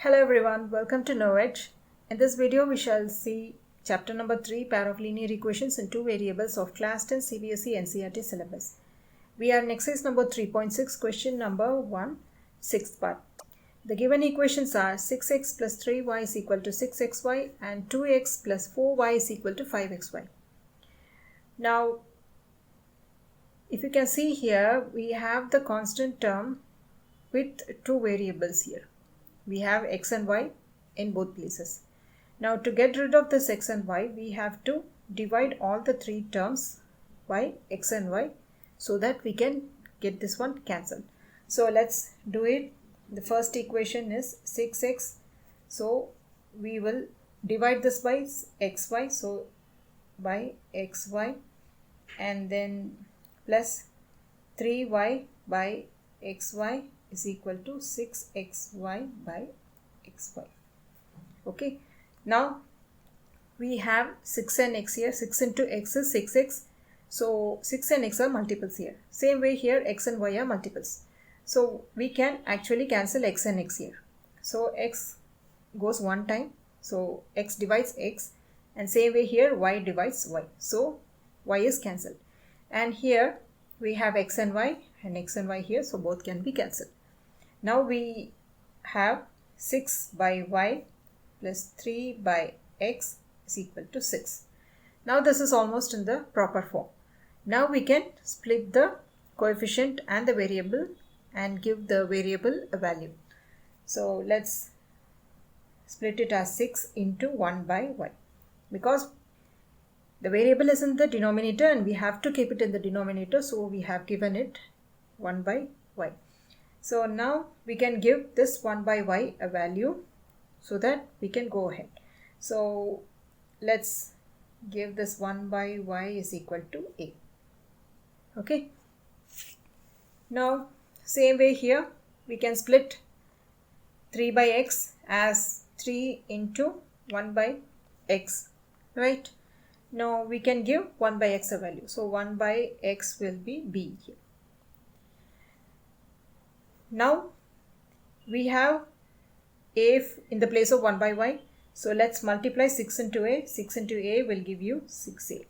Hello everyone, welcome to Knowledge. In this video we shall see chapter number 3, pair of linear equations in two variables of class 10 CBSE NCERT syllabus. We are in exercise number 3.6, question number 1, sixth part. The given equations are 6x plus 3y is equal to 6xy and 2x plus 4y is equal to 5xy. Now, if you can see here, we have the constant term with two variables here. We have x and y in both places. Now to get rid of this x and y, we have to divide all the three terms by x and y so that we can get this one cancelled. So let's do it. The first equation is 6x. So we will divide this by xy. So by xy and then plus 3y by xy is equal to 6xy by xy. Okay, now we have 6 and x here. 6 into x is 6x. So 6 and x are multiples here. Same way here, x and y are multiples. So we can actually cancel x and x here. So x goes one time. So x divides x. And same way here, y divides y. So y is cancelled. And here we have x and y here. So both can be cancelled. Now we have 6 by y plus 3 by x is equal to 6. Now this is almost in the proper form. Now we can split the coefficient and the variable and give the variable a value. So let's split it as 6 into 1 by y. Because the variable is in the denominator and we have to keep it in the denominator. So we have given it 1 by y. So now we can give this 1 by y a value so that we can go ahead. So let's give this 1 by y is equal to a. Okay. Now same way here we can split 3 by x as 3 into 1 by x. Right. Now we can give 1 by x a value. So 1 by x will be b here. Now we have a in the place of 1 by y. So let's multiply 6 into a. 6 into a will give you 6a.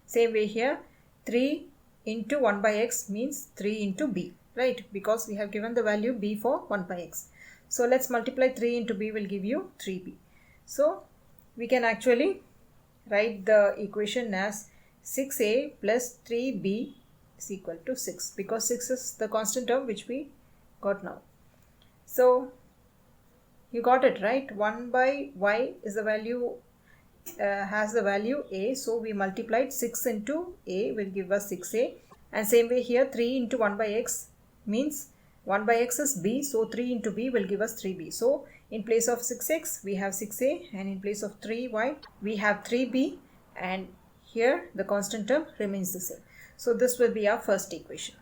Same way here, 3 into 1 by x means 3 into b, right? Because we have given the value b for 1 by x. So let's multiply 3 into b will give you 3b. So we can actually write the equation as 6a plus 3b is equal to 6 because 6 is the constant term which we got now. So you got it right. 1 by y is the value has the value a, so we multiplied 6 into a will give us 6a, and same way here 3 into 1 by x means 1 by x is b, so 3 into b will give us 3b. So in place of 6x we have 6a and in place of 3y we have 3b, and here the constant term remains the same. So this will be our first equation.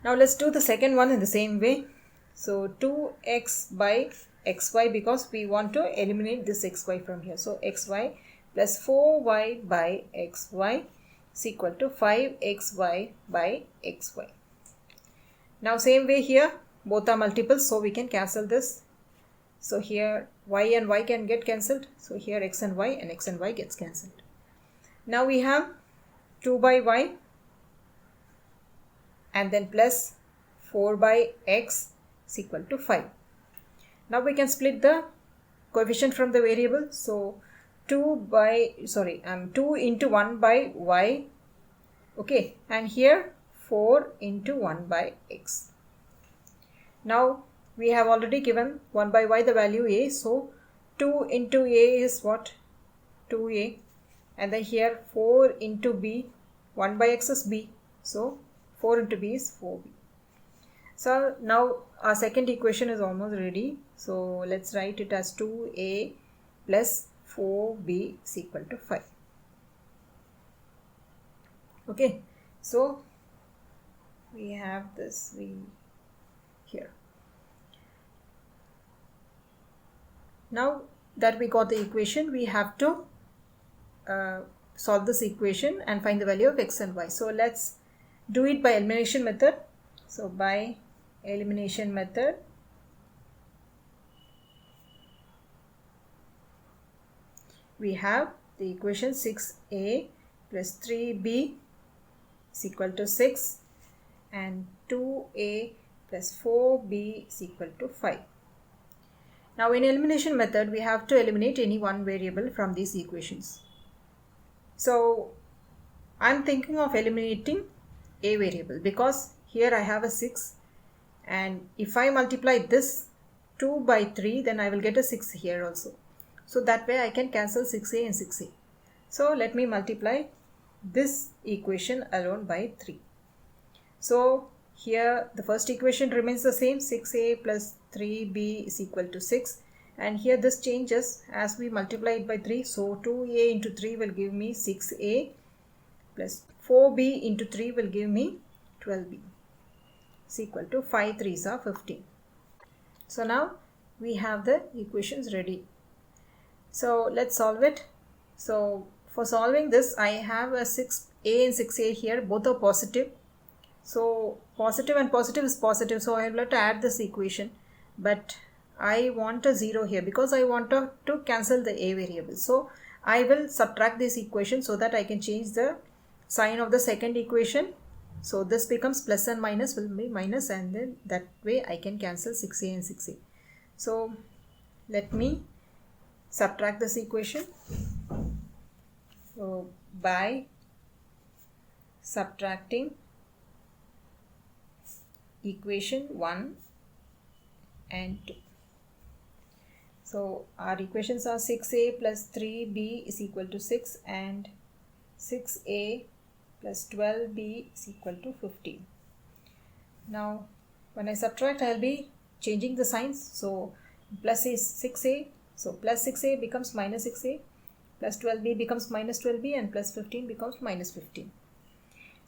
Now let's do the second one in the same way. So 2x by xy, because we want to eliminate this xy from here. So xy plus 4y by xy is equal to 5xy by xy. Now same way here, both are multiples, so we can cancel this. So here y and y can get cancelled. So here x and y gets cancelled. Now we have 2 by y and then plus 4 by x is equal to 5. Now we can split the coefficient from the variable. So 2 into 1 by y. Okay, and here 4 into 1 by x. Now we have already given 1 by y the value a. So 2 into a is what? 2a. And then here 4 into b. 1 by x is b. So 4 into b is 4b. So now our second equation is almost ready. So let's write it as 2a plus 4b is equal to 5. Okay, so we have this here. Now that we got the equation, we have to solve this equation and find the value of x and y. So let's do it by elimination method. So by elimination method, we have the equation 6a plus 3b is equal to 6 and 2a plus 4b is equal to 5. Now in elimination method, we have to eliminate any one variable from these equations. So I'm thinking of eliminating a variable because here I have a 6, and if I multiply this 2 by 3, then I will get a 6 here also. So that way I can cancel 6a and 6a. So let me multiply this equation alone by 3. So here the first equation remains the same, 6a plus 3b is equal to 6, and here this changes as we multiply it by 3. So 2a into 3 will give me 6a plus 4b into 3 will give me 12b is equal to 5 3s are 15. So now we have the equations ready. So let's solve it. So for solving this, I have a 6a and 6a here, both are positive. So positive and positive is positive, so I will have to add this equation, but I want a 0 here because I want to cancel the a variable. So I will subtract this equation so that I can change the sign of the second equation. So this becomes plus and minus will be minus, and then that way I can cancel 6a and 6a. So let me subtract this equation. So by subtracting equation 1 and 2. So our equations are 6a plus 3b is equal to 6 and 6a plus 12b is equal to 15. Now when I subtract, I will be changing the signs. So plus is 6a, so plus 6a becomes minus 6a, plus 12b becomes minus 12b, and plus 15 becomes minus 15.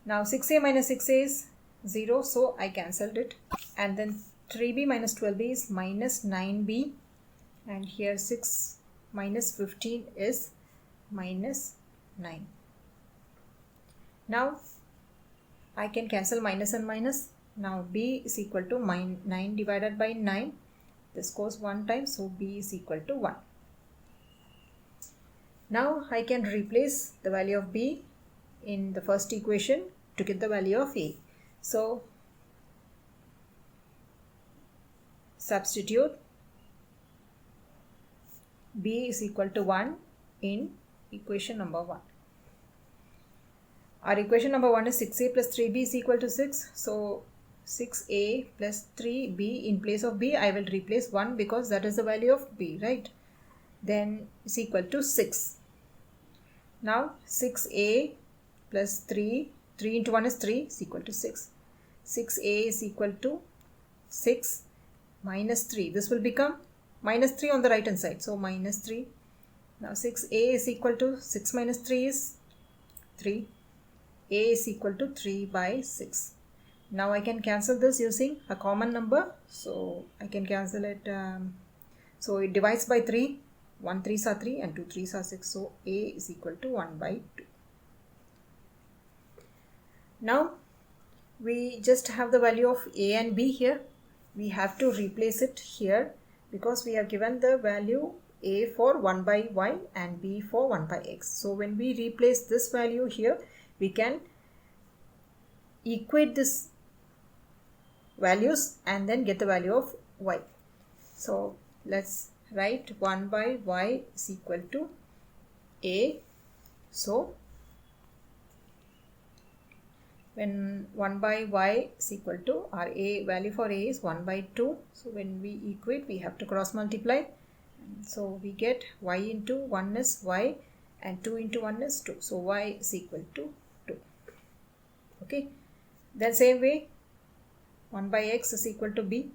Now 6a minus 6a is 0, so I cancelled it, and then 3b minus 12b is minus 9b, and here 6 minus 15 is minus 9. Now I can cancel minus and minus. Now b is equal to 9 divided by 9. This goes one time, so b is equal to 1. Now I can replace the value of b in the first equation to get the value of a. So substitute b is equal to 1 in equation number 1. Our equation number 1 is 6a plus 3b is equal to 6. So 6a plus 3b, in place of b I will replace 1 because that is the value of b, right? Then is equal to 6. Now 6a plus 3 into 1 is 3 is equal to 6. 6a is equal to 6 minus 3. This will become minus 3 on the right hand side. So minus 3. Now 6a is equal to 6 minus 3 is 3. A is equal to 3 by 6. Now I can cancel this using a common number. So I can cancel it. So it divides by 3. 1 3s are 3 and 2 3s are 6. So a is equal to 1 by 2. Now we just have the value of a and b here. We have to replace it here because we have given the value a for 1 by y and b for 1 by x. So when we replace this value here, we can equate this values and then get the value of y. So let's write 1 by y is equal to a. So when 1 by y is equal to, our a value for a is 1 by 2. So when we equate, we have to cross multiply. So we get y into 1 is y and 2 into 1 is 2. So y is equal to 2. Okay. Then same way 1 by x is equal to b.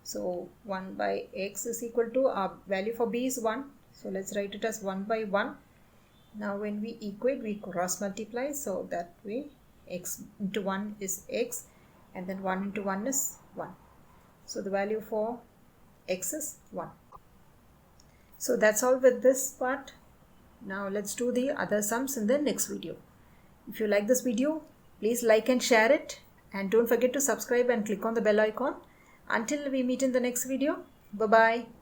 So 1 by x is equal to, our value for b is 1. So let's write it as 1 by 1. Now when we equate, we cross multiply. So that way x into 1 is x and then 1 into 1 is 1. So the value for x is 1. So that's all with this part. Now let's do the other sums in the next video. If you like this video, please like and share it, and don't forget to subscribe and click on the bell icon. Until we meet in the next video, bye bye.